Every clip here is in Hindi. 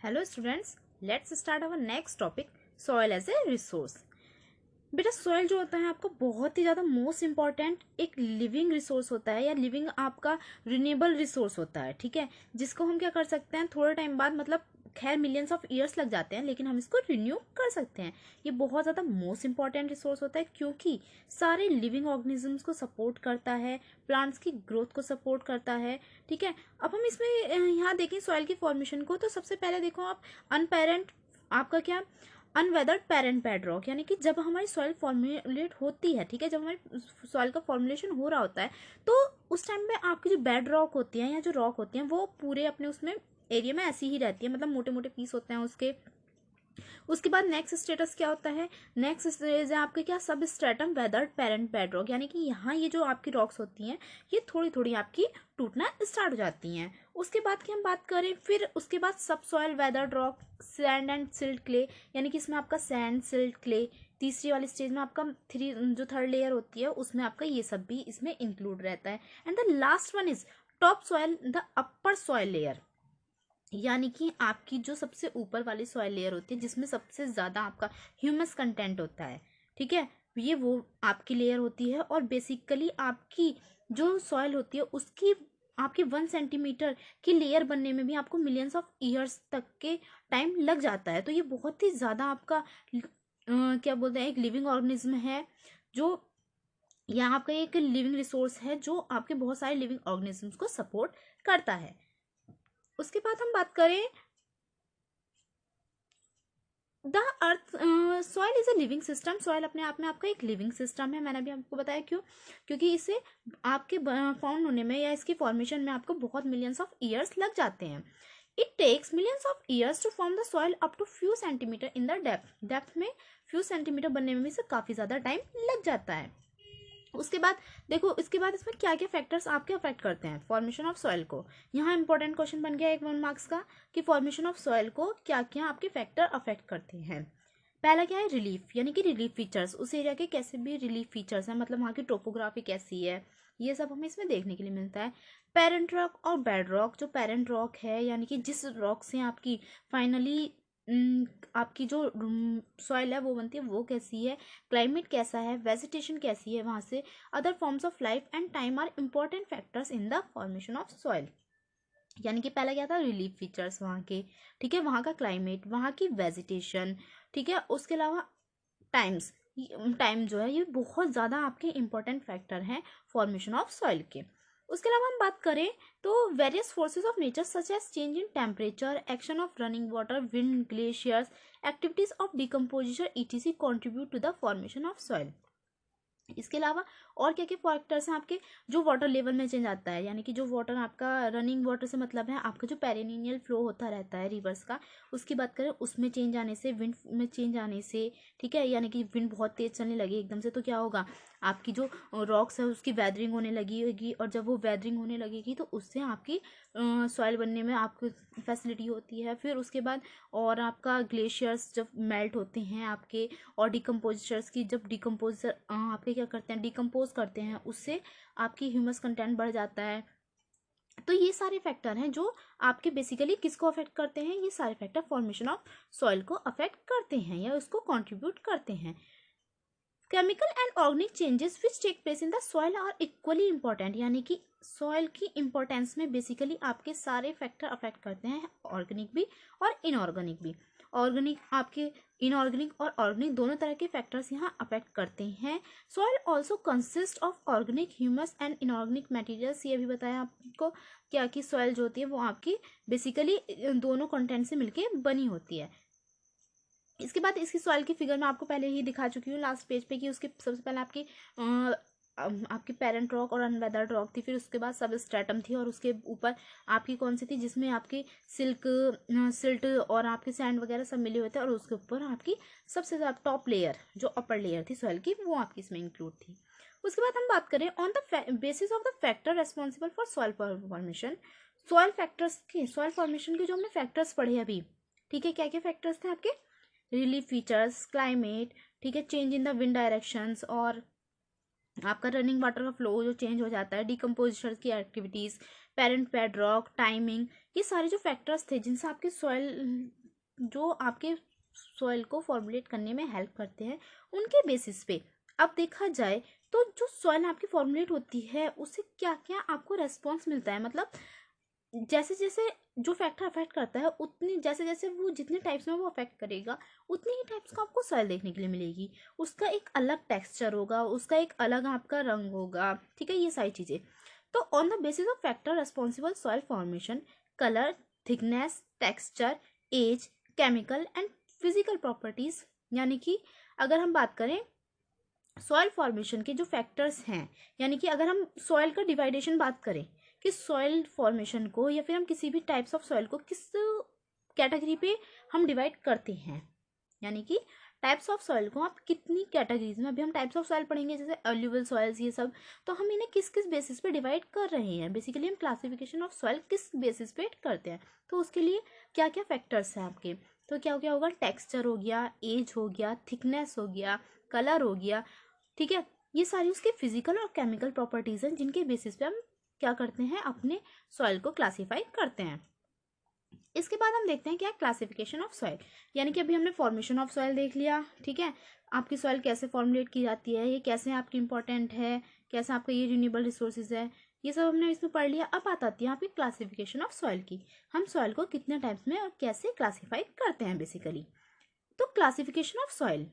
Hello students, let's start our next topic, soil as a resource. बेटा सॉइल जो होता है आपका बहुत ही ज़्यादा मोस्ट इंपॉर्टेंट एक लिविंग रिसोर्स होता है या लिविंग आपका रिन्यूएबल रिसोर्स होता है। ठीक है, जिसको हम क्या कर सकते हैं थोड़े टाइम बाद, मतलब खैर मिलियंस ऑफ ईयर्स लग जाते हैं, लेकिन हम इसको रिन्यू कर सकते हैं। ये बहुत ज़्यादा मोस्ट इंपॉर्टेंट रिसोर्स होता है क्योंकि सारे लिविंग ऑर्गेनिजम्स को सपोर्ट करता है, प्लांट्स की ग्रोथ को सपोर्ट करता है। ठीक है, अब हम इसमें यहाँ देखें सॉइल की फॉर्मेशन को, तो सबसे पहले देखो आप अनपेरेंट, आपका क्या अनवेदर्ड पेरेंट बेडरॉक, यानी कि जब हमारी सॉइल फॉर्मुलेट होती है, ठीक है, जब हमारी सॉइल का फॉर्मुलेशन हो रहा होता है तो उस टाइम में आपकी जो बेड रॉक होती है या जो रॉक होती है वो पूरे अपने उसमें एरिया में ऐसी ही रहती है, मतलब मोटे मोटे पीस होते हैं उसके। उसके बाद नेक्स्ट स्टेटस क्या होता है, नेक्स्ट स्टेज है आपके क्या सब स्ट्रेटम वेदर्ड पेरेंट बेडरॉक, यानी कि यहाँ ये जो आपकी रॉक्स होती हैं ये थोड़ी थोड़ी आपकी टूटना स्टार्ट हो जाती हैं। उसके बाद की हम बात करें, फिर उसके बाद सब soil weathered rock, sand and silt clay, यानी कि इसमें आपका सैंड सिल्ट क्ले, तीसरी वाली स्टेज में आपका थर्ड लेयर होती है उसमें आपका ये सब भी इसमें इंक्लूड रहता है। And the last one is top soil, the upper soil layer, यानी कि आपकी जो सबसे ऊपर वाली सॉइल लेयर होती है जिसमें सबसे ज़्यादा आपका ह्यूमस कंटेंट होता है। ठीक है, ये वो आपकी लेयर होती है और बेसिकली आपकी जो सॉइल होती है उसकी आपकी 1 सेंटीमीटर की लेयर बनने में भी आपको मिलियंस ऑफ ईयर्स तक के टाइम लग जाता है। तो ये बहुत ही ज़्यादा आपका क्या बोलते हैं एक लिविंग ऑर्गेनिज्म है, जो यहाँ आपका एक लिविंग रिसोर्स है जो आपके बहुत सारे लिविंग ऑर्गेनिजम्स को सपोर्ट करता है। उसके बाद हम बात करें the earth, soil is a living system. Soil अपने आप में आपका एक लिविंग सिस्टम है, मैंने अभी आपको बताया क्यों, क्योंकि इसे आपके फाउंड होने में या इसकी फॉर्मेशन में आपको बहुत मिलियंस ऑफ ईयर्स लग जाते हैं। It takes millions of years to form the soil up to few centimetre in the depth में फ्यू सेंटीमीटर बनने में भी इसे काफ़ी ज़्यादा टाइम लग जाता है। उसके बाद देखो, इसके बाद इसमें क्या क्या फैक्टर्स आपके अफेक्ट करते हैं फॉर्मेशन ऑफ सॉइल को। यहाँ इंपॉर्टेंट क्वेश्चन बन गया एक 1 मार्क्स का कि फॉर्मेशन ऑफ सॉइल को क्या क्या आपके फैक्टर अफेक्ट करते हैं। पहला क्या है, रिलीफ, यानी कि रिलीफ फीचर्स, उस एरिया के कैसे भी रिलीफ फीचर्स हैं, मतलब वहाँ की टोपोग्राफी कैसी है, ये सब हमें इसमें देखने के लिए मिलता है। पेरेंट रॉक और बेड रॉक, जो पेरेंट रॉक है यानी कि जिस रॉक से आपकी फाइनली आपकी जो सॉइल है वो बनती है, वो कैसी है, क्लाइमेट कैसा है, वेजिटेशन कैसी है वहाँ से, other forms of life and time are important factors in the formation of soil. यानी कि पहला क्या था, रिलीफ फीचर्स वहाँ के, ठीक है, वहाँ का क्लाइमेट, वहाँ की वेजिटेशन, ठीक है, उसके अलावा टाइम्स, टाइम जो है ये बहुत ज़्यादा आपके इंपॉर्टेंट फैक्टर हैं फॉर्मेशन ऑफ सॉइल के। उसके अलावा हम बात करें तो various forces of nature such as change in temperature, action of running water, wind, glaciers, activities of decomposition ETC contribute to the formation of soil. इसके अलावा और क्या क्या फैक्टर्स हैं आपके, जो वाटर लेवल में चेंज आता है, यानी कि जो वाटर आपका रनिंग वाटर से मतलब है आपका जो पेरिनियल फ्लो होता रहता है रिवर्स का, उसकी बात करें उसमें चेंज आने से, विंड में चेंज आने से, ठीक है, यानी कि विंड बहुत तेज चलने लगे एकदम से तो क्या होगा, आपकी जो रॉक्स है उसकी वेदरिंग होने लगी होगी, और जब वो वेदरिंग होने लगेगी तो उससे आपकी सॉइल बनने में आपको फैसिलिटी होती है। फिर उसके बाद और आपका ग्लेशियर्स जब मेल्ट होते हैं आपके, और डिकम्पोजर्स की जब डिकम्पोजर आपके क्या करते हैं, डिकम्पोज करते हैं, उससे आपकी ह्यूमस कंटेंट बढ़ जाता है। तो ये सारे फैक्टर हैं जो आपके बेसिकली किसको अफेक्ट करते हैं, ये सारे फैक्टर फॉर्मेशन ऑफ सॉइल को अफेक्ट करते हैं या उसको कंट्रीब्यूट करते हैं। Chemical and organic changes which take place in the soil are equally important, यानी कि सॉइल की इंपॉर्टेंस में बेसिकली आपके सारे फैक्टर अफेक्ट करते हैं, ऑर्गेनिक भी और इनऑर्गेनिक भी। ऑर्गेनिक आपके इनऑर्गेनिक और ऑर्गेनिक दोनों तरह के फैक्टर्स यहाँ अफेक्ट करते हैं। Soil also consist of organic, humus and inorganic materials, ये भी बताया आपको क्या कि सॉइल जो होती है वो आपकी बेसिकली दोनों कंटेंट से मिलके बनी होती है। इसके बाद इसकी सॉइल की फिगर मैं आपको पहले ही दिखा चुकी हूँ लास्ट पेज पे कि उसके सबसे पहले आपकी पेरेंट रॉक और अनवेदर्ड रॉक थी, फिर उसके बाद सब स्ट्रेटम थी, और उसके ऊपर आपकी कौन सी थी जिसमें आपकी सिल्ट और आपके सैंड वगैरह सब मिले हुए थे, और उसके ऊपर आपकी सबसे ज़्यादा टॉप लेयर जो अपर लेयर थी सॉइल की वो आपकी इसमें इंक्लूड थी। उसके बाद हम बात करें on the basis of the factor responsible for soil formation, soil factors के, सॉइल फॉर्मेशन के जो हमने फैक्टर्स पढ़े अभी, ठीक है, क्या क्या फैक्टर्स थे आपके, रिलीफ फीचर्स, क्लाइमेट, ठीक है, change in the wind directions, और आपका रनिंग वाटर का फ्लो जो चेंज हो जाता है, डिकम्पोजिशन की एक्टिविटीज़, पेरेंट बेडरॉक, टाइमिंग, ये सारे जो फैक्टर्स थे जिनसे आपके सॉइल, जो आपके सॉइल को फॉर्मुलेट करने में हेल्प करते हैं, उनके बेसिस पे अब देखा जाए तो जो सॉइल आपकी फॉर्मुलेट होती है उससे क्या क्या आपको रेस्पॉन्स मिलता है। मतलब जैसे जैसे जो फैक्टर अफेक्ट करता है उतनी, जैसे जैसे वो जितने टाइप्स में वो अफेक्ट करेगा उतनी ही टाइप्स का आपको सॉइल देखने के लिए मिलेगी। उसका एक अलग टेक्सचर होगा, उसका एक अलग आपका रंग होगा, ठीक है, ये सारी चीज़ें। तो on the basis of factor responsible soil formation, colour, thickness, texture, age, chemical and physical properties, यानी कि अगर हम बात करें सॉइल फॉर्मेशन के जो फैक्टर्स हैं, यानी कि अगर हम सॉइल का डिवाइडेशन बात करें कि सॉइल फॉर्मेशन को या फिर हम किसी भी टाइप्स ऑफ सॉइल को किस कैटेगरी पे हम डिवाइड करते हैं, यानी कि टाइप्स ऑफ सॉइल को आप कितनी कैटेगरीज में, अभी हम टाइप्स ऑफ सॉइल पढ़ेंगे जैसे अल्यूवल सॉइल्स ये सब, तो हम इन्हें किस किस बेसिस पे डिवाइड कर रहे हैं। बेसिकली हम क्लासिफिकेशन ऑफ सॉइल किस बेसिस पे करते हैं, तो उसके लिए क्या क्या फैक्टर्स हैं आपके, तो क्या क्या होगा, टेक्सचर हो गया, एज हो गया, थिकनेस हो गया, कलर हो गया, ठीक है, ये सारी उसके फिजिकल और केमिकल प्रॉपर्टीज हैं जिनके बेसिस पे हम क्या करते हैं, अपने सॉइल को क्लासीफाई करते हैं। इसके बाद हम देखते हैं क्या क्लासिफिकेशन ऑफ सॉइल, यानी कि अभी हमने फॉर्मेशन ऑफ सॉइल देख लिया, ठीक है, आपकी सॉइल कैसे फॉर्मुलेट की जाती है, ये कैसे आपकी इंपॉर्टेंट है, कैसे आपका ये रिन्यूएबल रिसोर्सेज है, ये सब हमने इसमें पढ़ लिया। अब आती है आपकी क्लासिफिकेशन ऑफ सॉइल की, हम सॉइल को कितने टाइप्स में और कैसे क्लासीफाई करते हैं बेसिकली। तो classification of soil,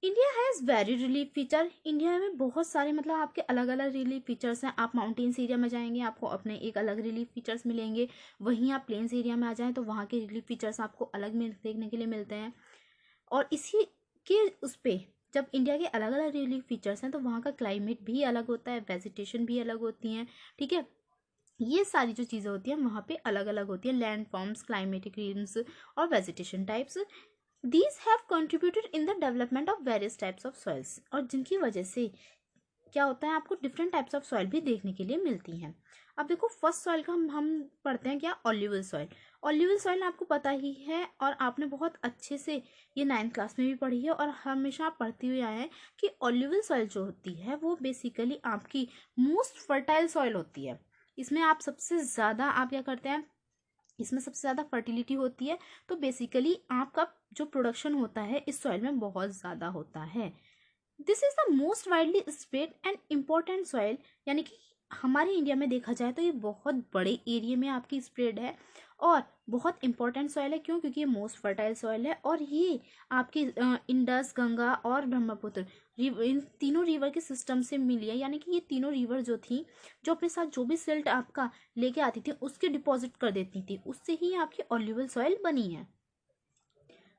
India has very relief feature, India में बहुत सारे मतलब आपके अलग अलग रिलीफ फीचर्स हैं। आप माउंटेन्स एरिया में जाएंगे आपको अपने एक अलग रिलीफ फीचर्स मिलेंगे, वहीं आप प्लेन्स एरिया में आ जाएं तो वहाँ के रिलीफ फीचर्स आपको अलग देखने के लिए मिलते हैं। और इसी के उस पर जब इंडिया के अलग अलग रिलीफ फीचर्स हैं तो वहाँ का क्लाइमेट भी अलग होता है, वेजिटेशन भी अलग होती हैं, ठीक है, ये सारी जो चीज़ें होती हैं वहाँ पे अलग अलग होती हैं, लैंड फॉर्म्स, क्लाइमेटिक रेंज और vegetation types, these have contributed in the development of various types of soils, और जिनकी वजह से क्या होता है आपको डिफरेंट टाइप्स ऑफ सॉइल भी देखने के लिए मिलती हैं। अब देखो फर्स्ट सॉइल का हम पढ़ते हैं क्या, ऑल्यूवल सॉइल। ऑल्यूवल सॉइल आपको पता ही है और आपने बहुत अच्छे से ये 9th क्लास में भी पढ़ी है और हमेशा आप पढ़ते हुए आए हैं कि ऑल्यूवल सॉइल जो होती है वो बेसिकली आपकी मोस्ट फर्टाइल सॉइल होती है। इसमें आप सबसे ज़्यादा आप क्या करते हैं, इसमें सबसे ज़्यादा फर्टिलिटी होती है, तो बेसिकली आपका जो प्रोडक्शन होता है इस सॉइल में बहुत ज़्यादा होता है। This is the most widely spread and important soil, यानी कि हमारे इंडिया में देखा जाए तो ये बहुत बड़े एरिया में आपकी स्प्रेड है और बहुत इंपॉर्टेंट सॉइल है। क्यों? क्योंकि ये मोस्ट फर्टाइल सॉइल है और ये आपकी इंडस, गंगा और ब्रह्मपुत्र इन तीनों रिवर के सिस्टम से मिली है, यानी कि ये तीनों रिवर जो थी जो अपने साथ जो भी सिल्ट आपका लेके आती थी उसके डिपॉजिट कर देती थी, उससे ही आपकी ऑल्यूवल सॉइल बनी है।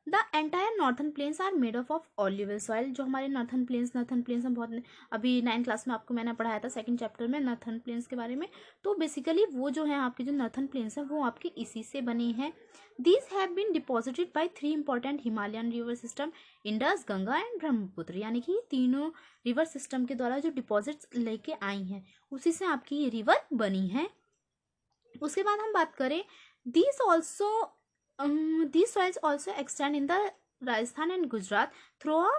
The entire northern plains are made of alluvial soil, जो हमारे नॉर्थन प्लेन्स हम बहुत अभी 9th क्लास में आपको मैंने पढ़ाया था सेकंड चैप्टर में नॉर्थन प्लेन्स के बारे में, तो बेसिकली वो जो है आपके जो नॉर्थन प्लेन्स हैं वो आपके इसी से बने हैं। These have been deposited by 3 important Himalayan river system, Indus, Ganga and Brahmaputra, यानी कि तीनों रिवर सिस्टम के द्वारा जो डिपॉजिट्स लेके आई हैं उसी से आपकी ये रिवर बनी है। उसके बाद हम बात करें these also these soils also extend in the Rajasthan and Gujarat through a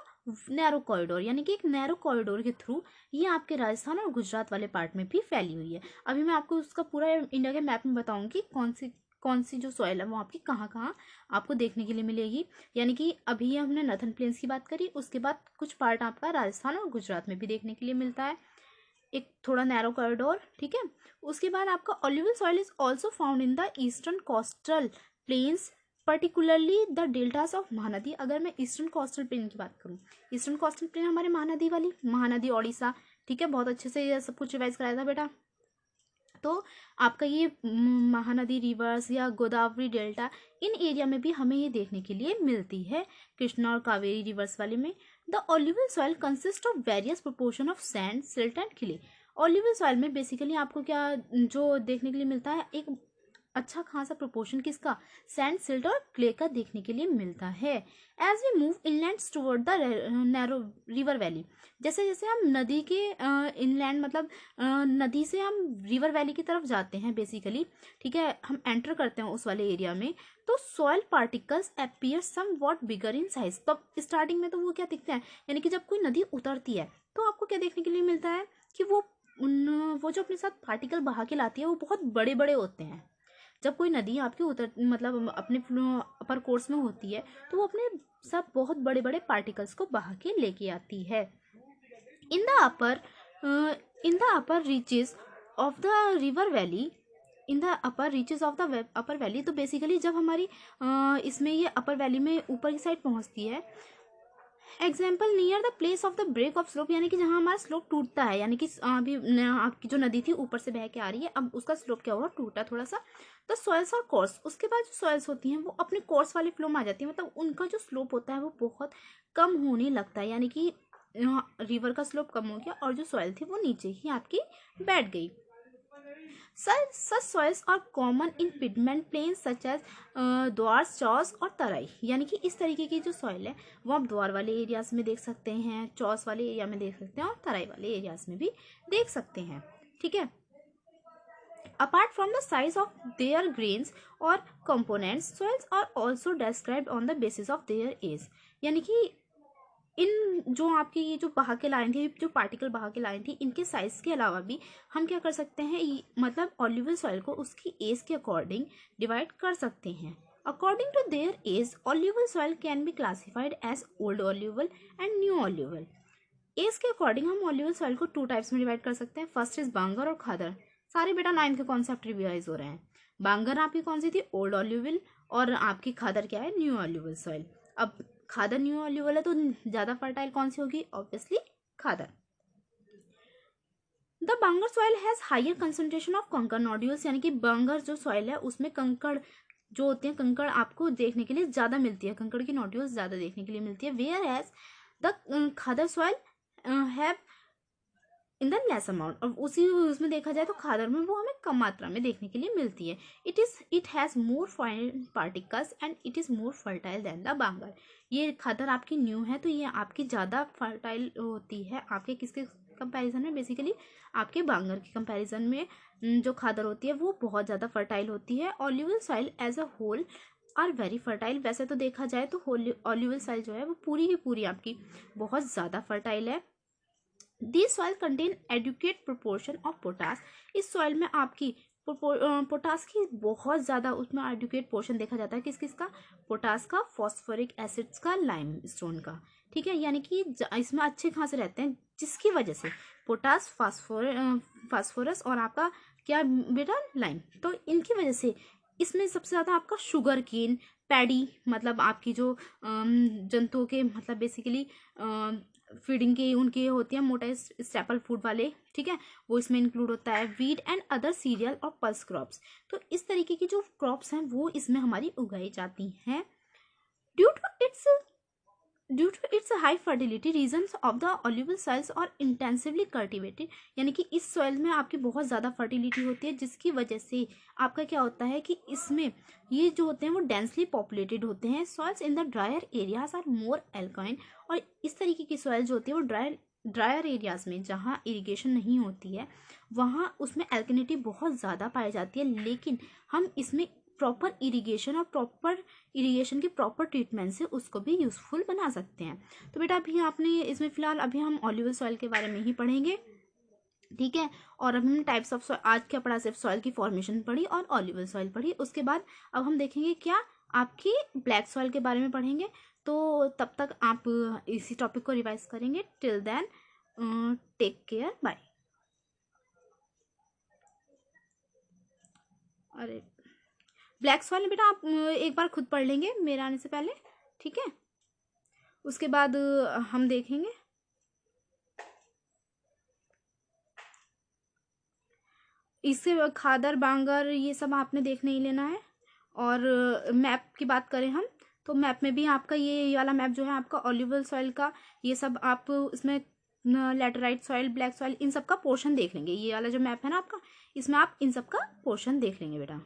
narrow corridor, यानी कि एक नैरो कॉरिडोर के थ्रू ये आपके राजस्थान और गुजरात वाले पार्ट में भी फैली हुई है। अभी मैं आपको उसका पूरा इंडिया के मैप में बताऊंगी कौन सी जो सॉइल है वो आपकी कहाँ कहाँ आपको देखने के लिए मिलेगी। यानी कि अभी हमने नॉर्थन प्लेन्स की बात करी, उसके बाद कुछ पार्ट आपका राजस्थान और गुजरात में भी देखने के लिए मिलता है, एक थोड़ा नैरो कॉरिडोर, ठीक है। उसके बाद आपका alluvial soil is also found in the eastern coastal plains, particularly the deltas of Mahanadi. अगर मैं ईस्टर्न कोस्टल प्लेन की बात करूँ, ईस्टर्न कोस्टल प्लेन हमारे महानदी वाली, महानदी ओडिशा, ठीक है, बहुत अच्छे से ये सब कुछ रिवाइज कराया था बेटा। तो आपका ये महानदी रिवर्स या गोदावरी डेल्टा इन एरिया में भी हमें ये देखने के लिए मिलती है, कृष्णा और कावेरी रिवर्स वाले में। The alluvial soil consist of various proportion of sand, silt and clay. Alluvial soil में बेसिकली आपको क्या जो देखने के लिए मिलता है, एक अच्छा खासा प्रोपोर्शन किसका, सैंड, सिल्ट और क्ले का देखने के लिए मिलता है। As we move inlands toward the narrow river valley, जैसे जैसे हम नदी के इनलैंड मतलब नदी से हम रिवर वैली की तरफ जाते हैं बेसिकली, ठीक है, हम एंटर करते हैं उस वाले एरिया में, तो soil particles appear somewhat bigger in size. तब स्टार्टिंग में तो वो क्या दिखते हैं, यानी कि जब कोई नदी उतरती है तो तो आपको क्या देखने के लिए मिलता है कि वो जो अपने साथ पार्टिकल बहा के लाती है वो बहुत बड़े बड़े होते हैं। जब कोई नदी आपके मतलब अपने अपर कोर्स में होती है तो वो अपने सब बहुत बड़े बड़े पार्टिकल्स को बहा के लेके आती है। In the upper in the upper reaches of the river valley in the upper reaches of the upper valley, तो बेसिकली जब हमारी इसमें ये अपर वैली में ऊपर की साइड पहुंचती है, example near the place of the break of slope, यानी कि जहाँ हमारा स्लोप टूटता है, यानी कि अभी आपकी जो नदी थी ऊपर से बह के आ रही है, अब उसका स्लोप क्या हुआ, टूटा थोड़ा सा, तो सॉइल्स और कोर्स, उसके बाद जो सॉइल्स होती हैं वो अपने कोर्स वाले फ्लो में आ जाती है, मतलब उनका जो स्लोप होता है वो बहुत कम होने लगता है, यानी कि रिवर का स्लोप कम हो गया और जो सॉइल थी वो नीचे ही आपकी बैठ गई। such soils are common in pigment plains such as द्वार, चौस और तराई, यानी कि इस तरीके की जो सॉइल है वो आप द्वार वाले एरियाज में देख सकते हैं, चौस वाले एरिया में देख सकते हैं और तराई वाले एरियाज में भी देख सकते हैं। ठीक है, apart from the size of their grains or components, soils are also described on the basis of their age, यानी कि इन जो आपकी ये जो बहा के लाइन थी, जो पार्टिकल बहा के लाइन थी, इनके साइज के अलावा भी हम क्या कर सकते हैं, मतलब ऑल्यूवल सॉइल को उसकी एज के अकॉर्डिंग डिवाइड कर सकते हैं। According to their age, alluvial soil can be classified as old alluvial and new alluvial. Age के अकॉर्डिंग हम ऑल्यूवल सॉइल को 2 टाइप्स में डिवाइड कर सकते हैं। फर्स्ट इज बांगर और खादर। सारे बेटा 9th के कॉन्सेप्ट रिवाइज हो रहे हैं। बांगर आपकी कौन सी थी, ओल्ड ऑल्यूवल, और आपकी खादर क्या है, न्यू ऑल्यूवल सॉइल। अब खादर न्यू ऑल्यूवल है तो ज्यादा फर्टाइल कौन सी होगी, obviously khadar. The bangar soil has higher concentration of kankar nodules, यानी कि बांगर जो सॉइल है उसमें कंकड़ जो होते हैं, कंकड़ आपको देखने के लिए ज्यादा मिलती है, कंकड़ की नोड्यूल्स ज्यादा देखने के लिए मिलती है। Where has the khadar soil have in the less amount, और उसी उसमें देखा जाए तो खादर में वो हमें कम मात्रा में देखने के लिए मिलती है। It has more fine particles and it is more fertile than the bangar. ये खादर आपकी न्यू है तो ये आपकी ज़्यादा फर्टाइल होती है आपके किसके कंपैरिजन में, बेसिकली आपके बांगर के कंपैरिजन में जो खादर होती है वो बहुत ज़्यादा फर्टाइल होती है। Alluvial soil as a whole are very fertile. वैसे तो देखा जाए तो ऑल्यूवल सॉइल जो है वो पूरी की पूरी आपकी बहुत ज़्यादा फर्टाइल है। This soil contain adequate proportion of potash. इस सॉइल में आपकी पोटास की बहुत ज़्यादा उसमें एडुकेट पोर्शन देखा जाता है। किस किस का, पोटास का, फॉस्फोरिक एसिड्स का, लाइम स्टोन का। ठीक है, यानी कि इसमें अच्छे खासे रहते हैं, जिसकी वजह से पोटास, फास्फोरस और आपका क्या बेटा, लाइम, तो इनकी वजह से इसमें सबसे ज़्यादा आपका शुगर केन, पैडी, मतलब आपकी जो जंतुओं के मतलब बेसिकली फीडिंग के उनके होती है मोटा स्टेपल फूड वाले, ठीक है, वो इसमें इंक्लूड होता है। वीट एंड अदर सीरियल और पल्स क्रॉप्स, तो इस तरीके की जो क्रॉप्स हैं वो इसमें हमारी उगाई जाती हैं। Due to its high fertility, reasons of the alluvial soils और इंटेंसिवली कल्टिवेटेड, यानी कि इस सॉइल में आपकी बहुत ज़्यादा फर्टिलिटी होती है, जिसकी वजह से आपका क्या होता है कि इसमें ये जो होते हैं वो डेंसली पॉपुलेटेड होते हैं। Soils in the drier areas are more एल्काइन, और इस तरीके की सॉइल जो होती है वो ड्रायर एरियाज में जहाँ इरिगेशन नहीं होती है वहाँ उसमें एल्कनिटी बहुत ज़्यादा पाई जाती है, लेकिन हम इसमें प्रॉपर इरिगेशन के प्रॉपर ट्रीटमेंट से उसको भी यूजफुल बना सकते हैं। तो बेटा अभी आपने इसमें फिलहाल अभी हम ऑल्यूवल सॉइल के बारे में ही पढ़ेंगे, ठीक है, और अब हमने टाइप्स ऑफ सॉइल आज क्या पढ़ा, सिर्फ सॉइल की फॉर्मेशन पढ़ी और ऑल्यूवल सॉइल पढ़ी। उसके बाद अब हम देखेंगे क्या, आपकी ब्लैक सॉइल के बारे में पढ़ेंगे। तो तब तक आप इसी टॉपिक को रिवाइज करेंगे। Till then take care, bye. अरे ब्लैक सॉइल बेटा आप एक बार खुद पढ़ लेंगे मेरे आने से पहले, ठीक है, उसके बाद हम देखेंगे। इससे खादर, बांगर ये सब आपने देख नहीं लेना है। और मैप की बात करें हम तो मैप में भी आपका ये वाला मैप जो है आपका ऑल्यूवल सॉइल का, ये सब आप इसमें लैटेराइट सॉइल, ब्लैक सॉइल, इन सब का पोर्शन देख लेंगे। ये वाला जो मैप है ना आपका, इसमें आप इन सब का पोर्शन देख लेंगे बेटा।